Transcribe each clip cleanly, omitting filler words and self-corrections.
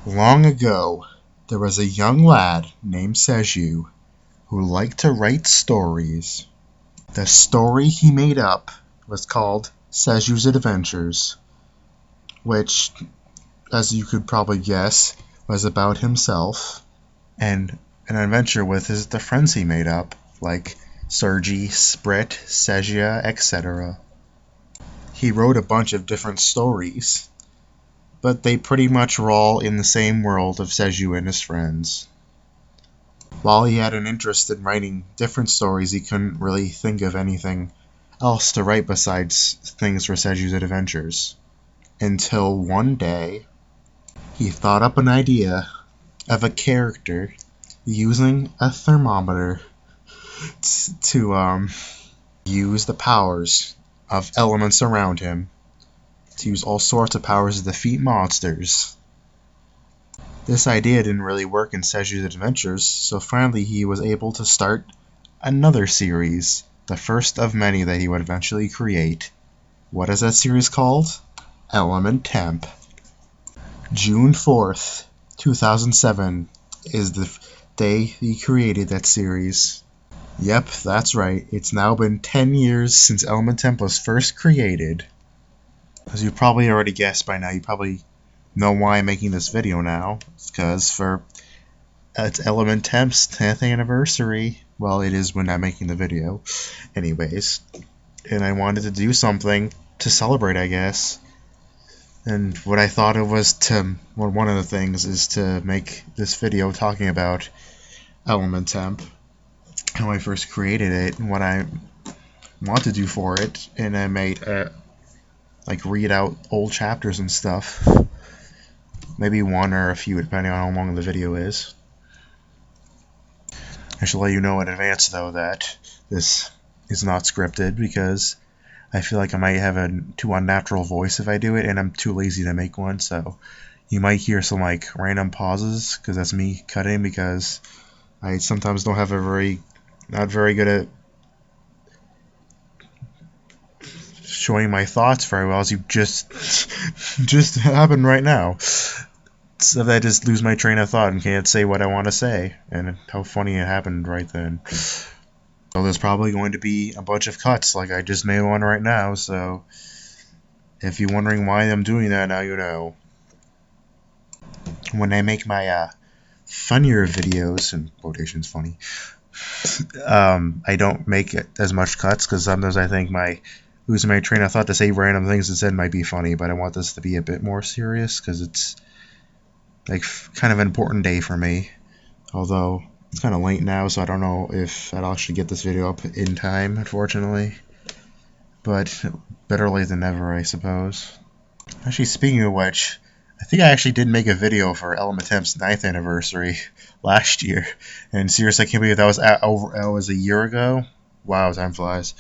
Long ago, there was a young lad named Seju who liked to write stories. The story he made up was called Seju's Adventures, which, as you could probably guess, was about himself and an adventure with the friends he made up, like Sergi, Sprit, Sejia, etc. He wrote a bunch of different stories, but they pretty much were all in the same world of Seju and his friends. While he had an interest in writing different stories, he couldn't really think of anything else to write besides things for Seju's Adventures. Until one day, he thought up an idea of a character using a thermometer to use the powers of elements around him, to use all sorts of powers to defeat monsters. This idea didn't really work in Seju's Adventures, so finally he was able to start another series, the first of many that he would eventually create. What is that series called? Element Temp. June 4th, 2007 is the day he created that series. Yep, that's right, it's now been 10 years since Element Temp was first created. As you probably already guessed by now, you probably know why I'm making this video now. It's because it's Element Temp's 10th anniversary. Well, it is when I'm making the video. Anyways, and I wanted to do something to celebrate, I guess. And what I thought of was one of the things is to make this video talking about Element Temp, how I first created it, and what I want to do for it, and I made like read out old chapters and stuff. Maybe one or a few, depending on how long the video is. I should let you know in advance, though, that this is not scripted, because I feel like I might have a too unnatural voice if I do it, and I'm too lazy to make one, so you might hear some like random pauses, because that's me cutting, because I sometimes don't have not very good at showing my thoughts very well, as you just happened right now. So that I just lose my train of thought and can't say what I want to say, and how funny it happened right then. So there's probably going to be a bunch of cuts, like I just made one right now, so if you're wondering why I'm doing that, now you know. When I make my funnier videos, and quotations funny, I don't make as much cuts, because sometimes I think losing my train of thought to say random things instead might be funny, but I want this to be a bit more serious, because it's like kind of an important day for me, although it's kind of late now, so I don't know if I'll actually get this video up in time, unfortunately, but better late than never, I suppose. Actually, speaking of which, I think I actually did make a video for Element Temp's 9th anniversary last year, and seriously, I can't believe that was a year ago. Wow, time flies.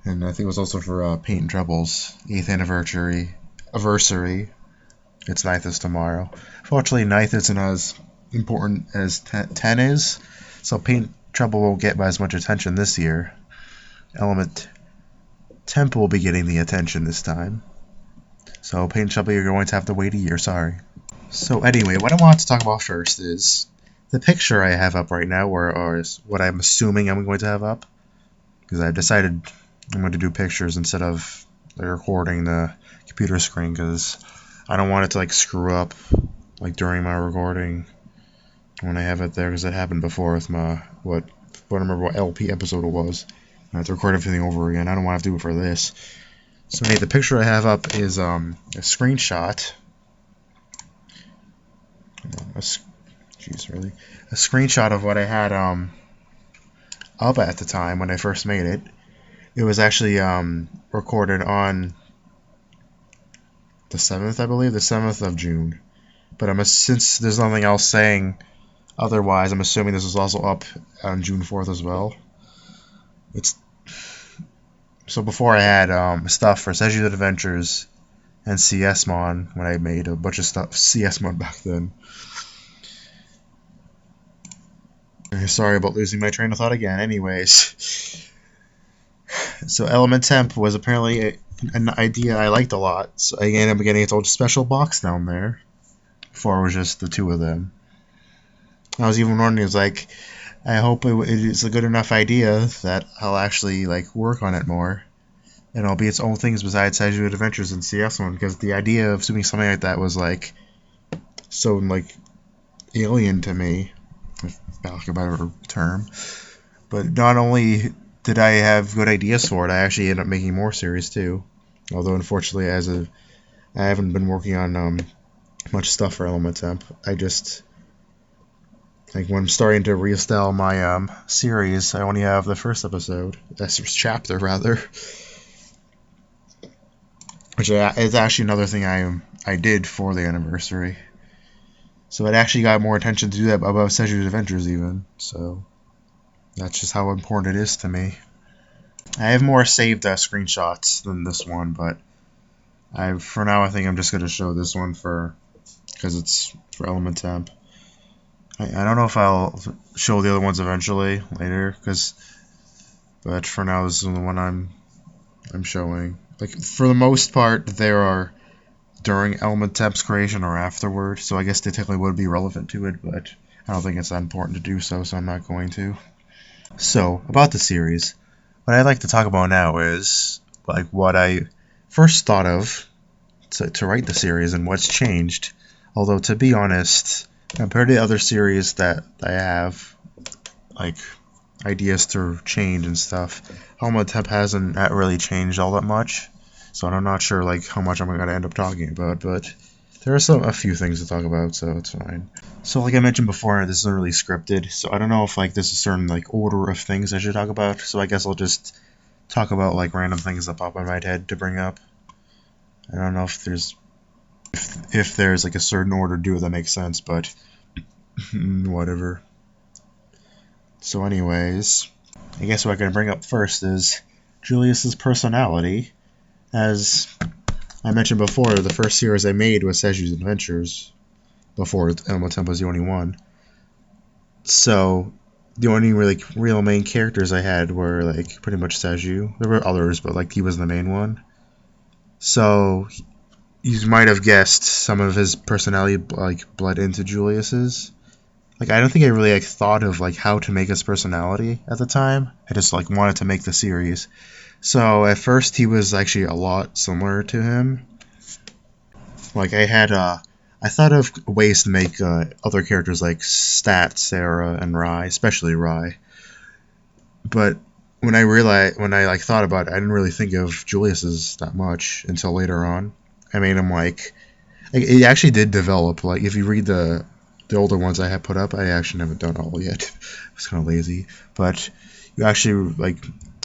And I think it was also for Paint and Trouble's 8th anniversary. Its 9th is tomorrow. Fortunately, 9th isn't as important as 10 is, so Paint Trouble won't get as much attention this year. Element Temp will be getting the attention this time. So Paint Trouble, you're going to have to wait a year, sorry. So anyway, what I want to talk about first is the picture I have up right now, or is what I'm assuming I'm going to have up, because I've decided I'm going to do pictures instead of recording the computer screen, because I don't want it to like screw up like during my recording when I have it there, because it happened before with my I don't remember what LP episode it was. I have to record everything over again. I don't want to have to do it for this. So anyway, the picture I have up is a screenshot. A screenshot of what I had up at the time when I first made it. It was actually recorded on the 7th, I believe, the 7th of June. But since there's nothing else saying otherwise, I'm assuming this was also up on June 4th as well. So before I had stuff for Seju's Adventures and CS-Mon, when I made a bunch of stuff CS-Mon back then. Sorry about losing my train of thought again. Anyways, so Element Temp was apparently an idea I liked a lot. So again, I'm getting its own special box down there before it was just the two of them. I was even wondering, like, I hope it is a good enough idea that I'll actually like work on it more, and it'll be its own things besides Seju Adventures and CS1. Because the idea of doing something like that was like so like alien to me, if lack of a better term. But not only did I have good ideas for it, I actually ended up making more series too. Although unfortunately, I haven't been working on much stuff for Element Temp. I just like when I'm starting to restyle my series, I only have the first episode. That's chapter rather. Which is actually another thing I did for the anniversary. So it actually got more attention to do that above Seju's Adventures even. So that's just how important it is to me. I have more saved screenshots than this one, but for now I think I'm just going to show this one because it's for Element Temp. I don't know if I'll show the other ones eventually later, but for now this is the one I'm showing. Like for the most part, there are during Element Temp's creation or afterward, so I guess they technically would be relevant to it, but I don't think it's that important to do so I'm not going to. So about the series, what I'd like to talk about now is like what I first thought of to write the series and what's changed. Although to be honest, compared to the other series that I have, like ideas to change and stuff, Element Temp hasn't really changed all that much. So I'm not sure like how much I'm gonna end up talking about, but there are a few things to talk about, so it's fine. So like I mentioned before, this isn't really scripted, so I don't know if like there's a certain like order of things I should talk about. So I guess I'll just talk about like random things that pop in my head to bring up. I don't know if there's like a certain order to do it that makes sense, but whatever. So anyways, I guess what I'm gonna bring up first is Julius's personality. As I mentioned before, the first series I made was Seju's Adventures, before Element Temp was the only one. So the only really real main characters I had were like pretty much Seju. There were others, but like he was the main one. So you might have guessed some of his personality like bled into Julius's. Like I don't think I really like thought of like how to make his personality at the time. I just like wanted to make the series. So at first he was actually a lot similar to him. Like I thought of ways to make other characters like Stat, Sarah, and Rai, especially Rai. But when I thought about it, I didn't really think of Julius's that much until later on. I made him like it actually did develop. Like if you read the older ones I had put up, I actually haven't done all yet. I was kind of lazy, but you actually like.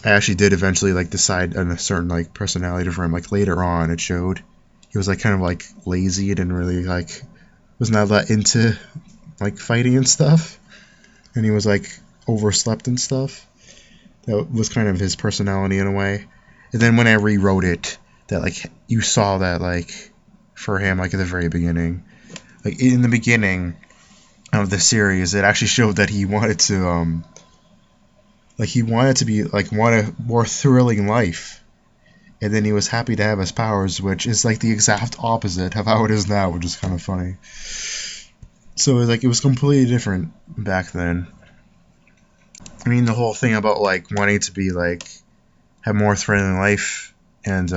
I actually did eventually like decide on a certain like personality for him. Like later on, it showed he was like kind of like lazy. Didn't really like was not that into like fighting and stuff, and he was like overslept and stuff. That was kind of his personality in a way. And then when I rewrote it, that like you saw that like for him like at the very beginning, like in the beginning of the series, it actually showed that he wanted to like he wanted to be like want a more thrilling life, and then he was happy to have his powers, which is like the exact opposite of how it is now, which is kind of funny. So it was completely different back then. I mean, the whole thing about like wanting to be like have more thrilling life and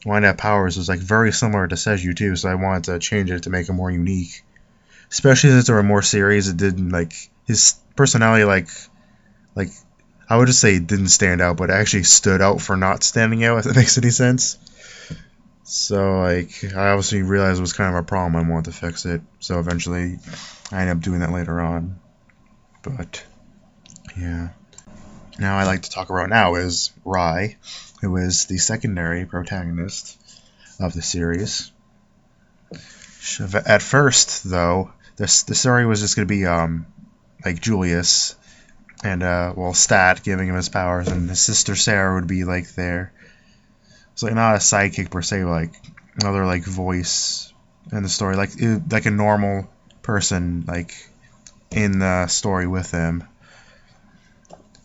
wanting to have powers was like very similar to Seju too. So I wanted to change it to make it more unique, especially since there were more series. It didn't like his personality like I would just say it didn't stand out, but it actually stood out for not standing out, if that makes any sense. So, like, I obviously realized it was kind of a problem. I wanted to fix it. So, eventually, I ended up doing that later on. But, yeah. Now, I'd like to talk about now is Rai, who is the secondary protagonist of the series. At first, though, the story was just going to be, like, Julius and Stat giving him his powers, and his sister Sarah would be like there. It's like not a sidekick per se, like another like voice in the story, like a normal person like in the story with him.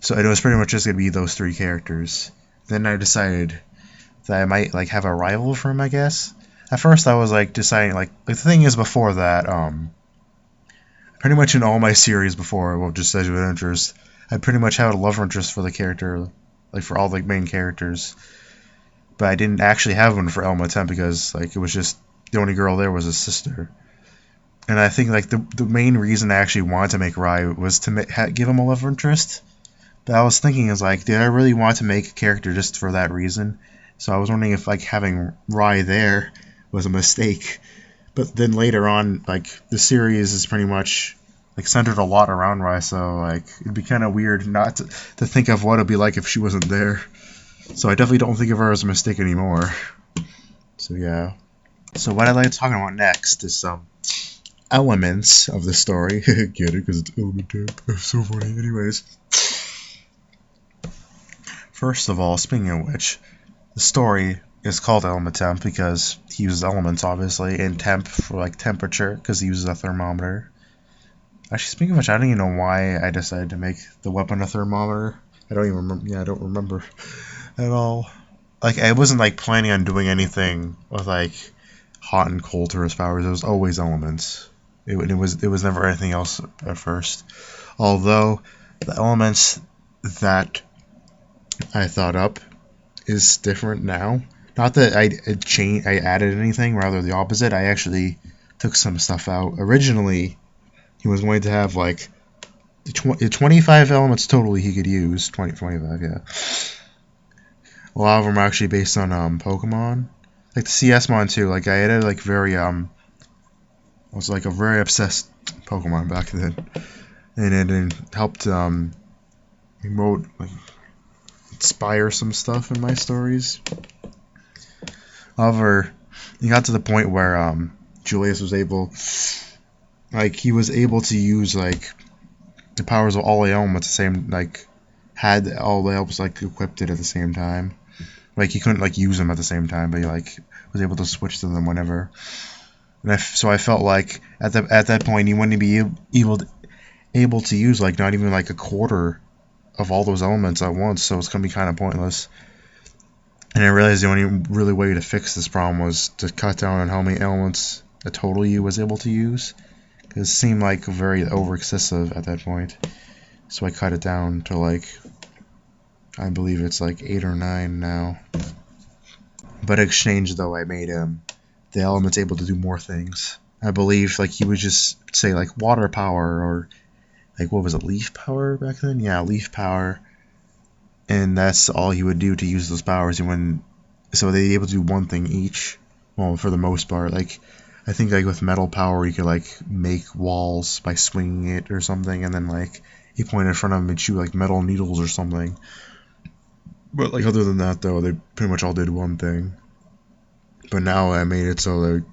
So it was pretty much just gonna be those three characters. Then I decided that I might like have a rival for him. I guess at first I was like deciding like the thing is before that pretty much in all my series before, well, just as with interest, I pretty much had a love interest for the character, like for all the main characters, but I didn't actually have one for Elma Temp because like it was just the only girl there was his sister. And I think like the main reason I actually wanted to make Rai was to give him a love interest. But I was thinking is like, did I really want to make a character just for that reason? So I was wondering if like having Rai there was a mistake. But then later on, like the series is pretty much like centered a lot around Rai, so like it'd be kind of weird not to think of what it'd be like if she wasn't there. So I definitely don't think of her as a mistake anymore. So yeah. So what I'd like to talk about next is some elements of the story. Get it? Because it's element Temp. It's so funny. Anyways. First of all, speaking of which, the story is called Element Temp because he uses elements, obviously, and temp for like temperature because he uses a thermometer. Actually, speaking of which, I don't even know why I decided to make the weapon a thermometer. I don't even remember. Yeah, I don't remember at all. Like, I wasn't like planning on doing anything with like hot and cold to his powers. It was always elements. It was never anything else at first. Although the elements that I thought up is different now. Not that I added anything, rather the opposite. I actually took some stuff out. Originally, he was going to have like 25 elements totally he could use. 25, yeah. A lot of them are actually based on Pokemon. Like the CS-Mon too. Like I had like very I was like a very obsessed Pokemon back then, and it helped promote like inspire some stuff in my stories. However, he got to the point where Julius was able, like he was able to use like the powers of all the elements the same, like had all the elements like equipped it at the same time. Like he couldn't like use them at the same time, but he like was able to switch to them whenever. And so I felt like at that point he wouldn't be able to use like not even like a quarter of all those elements at once, so it's gonna be kind of pointless. And I realized the only really way to fix this problem was to cut down on how many elements a total you was able to use, because it seemed like very over excessive at that point. So I cut it down to like, I believe it's like 8 or 9 now. But in exchange though, I made the elements able to do more things. I believe like he would just say like water power or like what was it, leaf power back then? Yeah, leaf power. And that's all he would do to use those powers. So they'd be able to do one thing each. Well, for the most part, like I think like with metal power, you could like make walls by swinging it or something, and then like he pointed in front of him and shoot like metal needles or something. But like other than that, though, they pretty much all did one thing. But now I made it so that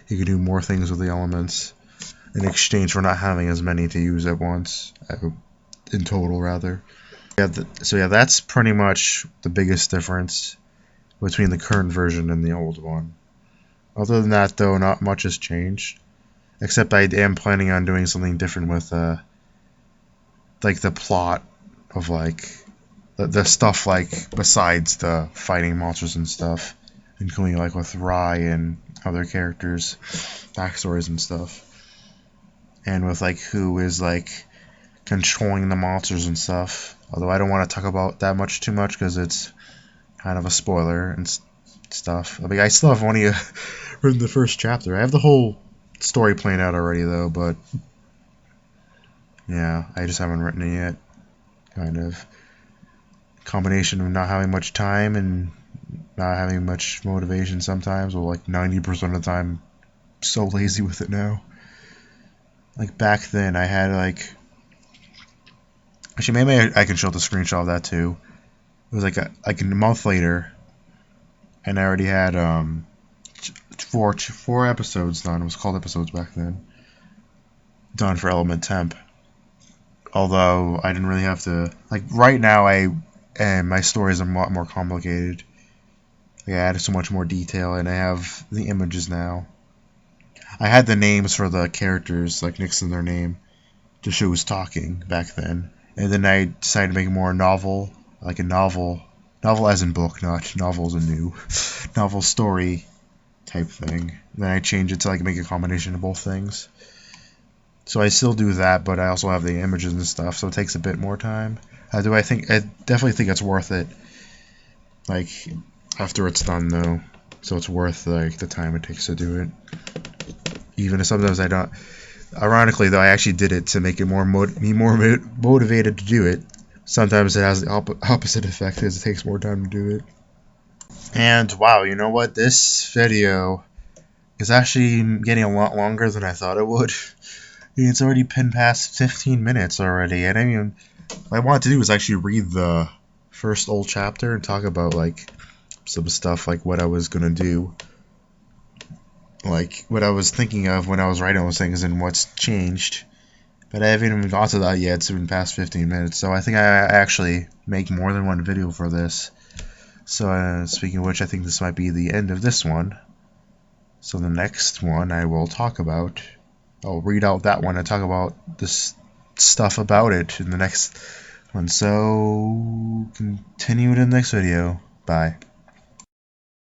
he could do more things with the elements in exchange for not having as many to use at once, in total rather. Yeah, so yeah, that's pretty much the biggest difference between the current version and the old one. Other than that, though, not much has changed, except I am planning on doing something different with like the plot of like the stuff like besides the fighting monsters and stuff, including like with Rai and other characters, backstories and stuff, and with like who is like controlling the monsters and stuff. Although I don't want to talk about that too much because it's kind of a spoiler and stuff. I mean, I still have only written the first chapter. I have the whole story planned out already though, but yeah, I just haven't written it yet. Kind of combination of not having much time and not having much motivation sometimes, or like 90% of the time, I'm so lazy with it now. Like back then, I had like, actually maybe I can show the screenshot of that too. It was like a month later, and I already had four episodes done. It was called episodes back then. Done for Element Temp. Although I didn't really have to, like right now my stories are a lot more complicated. Like I added so much more detail, and I have the images now. I had the names for the characters like next to their name to show who's talking back then, and then I decided to make it more novel, like a novel as in book, not novel as in new, novel story type thing. Then I change it to like make a combination of both things. So I still do that, but I also have the images and stuff, so it takes a bit more time. I definitely think it's worth it. Like after it's done though, so it's worth like the time it takes to do it. Even if sometimes I don't. Ironically though, I actually did it to make it more motivated to do it. Sometimes it has the opposite effect because it takes more time to do it. And wow, you know what? This video is actually getting a lot longer than I thought it would. It's already been past 15 minutes already, and I mean, what I wanted to do is actually read the first old chapter and talk about like some stuff like what I was gonna do, like what I was thinking of when I was writing those things and what's changed. But I haven't even got to that yet. It's been past 15 minutes, so I think I actually make more than one video for this. So speaking of which, I think this might be the end of this one. So the next one I will talk about. I'll read out that one and talk about this stuff about it in the next one. So continue in the next video. Bye.